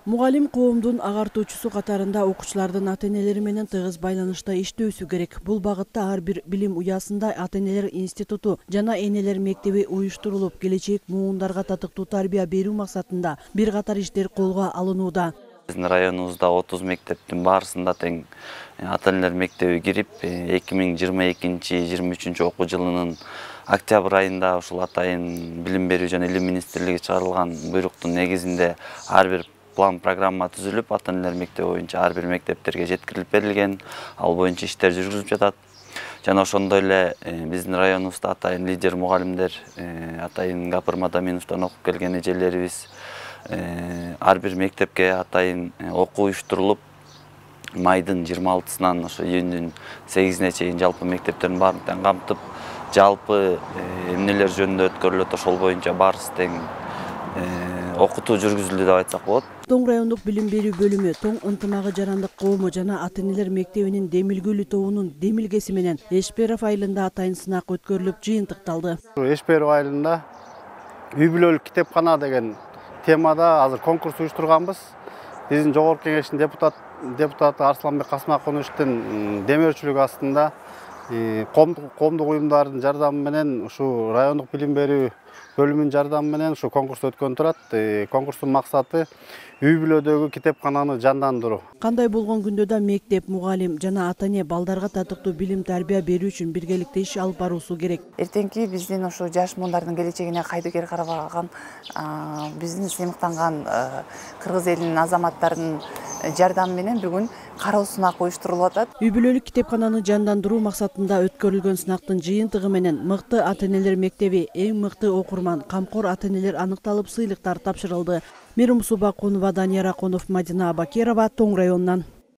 Мугалим коомдун агартуучусу катарында окуучулардын ата-энелери менен тыгыз байланышта иштөөсү керек. Бул багытта ар бир билим уясында ата-энелер институту жана энелер мектеби уюштурулуп, келечек муундарга татыктуу тарбия берүү максатында бир катар иштер колго алынууда. Биздин районубузда 30 мектептин баарысында тең ата-энелер мектеби кирип, 2022-23 окуу жылынын октябрь айында ушул атайын билим берүү жана илим министрлиги чыгарылган буйруктун негизинде ар бир план программа түзүлүп, ата-энелер мектеби боюнча ар бир мектептерге жеткирилип берилген, ал боюнча иштер жүргүзүлүп жатат. Жана ошондой эле биздин районубузда атайын лидер мугалимдер, атайын Гапыр Мадаминовдон окуп келген эжелерибиз ар бир мектепке атайын окуу уюштурулуп, майдын 26-сынан ошо июндүн 8-ине чейин жалпы мектептердин баарын тең камтып, жалпы эмнелер жөнүндө өткөрүлөт, ошол боюнча баарысы тең окутуу жүргүзүлдү деп айтсак болот. Тоң райондук билим берүү бөлүмү Тоң ынтымагы жарандык коому жана ата-энелер мектебинин демилгүлүү тобунун демилгеси менен Эшперов айылында атайын сынак өткөрүлүп, жыйынтыкталды. Эшперов айылында үй бүлөлүк китепкана деген темада азыр конкурс уюштурганбыз. Биздин жогорку кеңештин депутаты Арсланбек Касмаконовичтин демөөрчүлүгү астында коомдук уюмдардын жардамы менен ушу райондук билим берүү бөлүмүнүн жардамы менен ушу конкурс өткөн турат. Конкурстун максаты үй бүлөдөгү китепкананы жандандыруу. Кандай болгон күндө да мектеп, мугалим жана ата-эне балдарга татыктуу билим тарбия берүү үчүн биргеликте иш алып баруусу керек. Эртеңки биздин ошо жаш муундардын келечегине кайдыгер карабаган, биздин сыймыктанган кыргыз элинин азаматтарынын жардамы менен бүгүн кароо сынак уюштурулуп атат. Үй бүлөлүк китепкананы жандандыруу максатында өткөрүлгөн сынактын жыйынтыгы менен мыкты ата-энелер мектеби, эң мыкты окурман, камкор ата-энелер аныкталып, сыйлыктар тапшырылды. Мирум Субакунова, Данияр Аконов, Мадина Абакерова, Тоң районунан.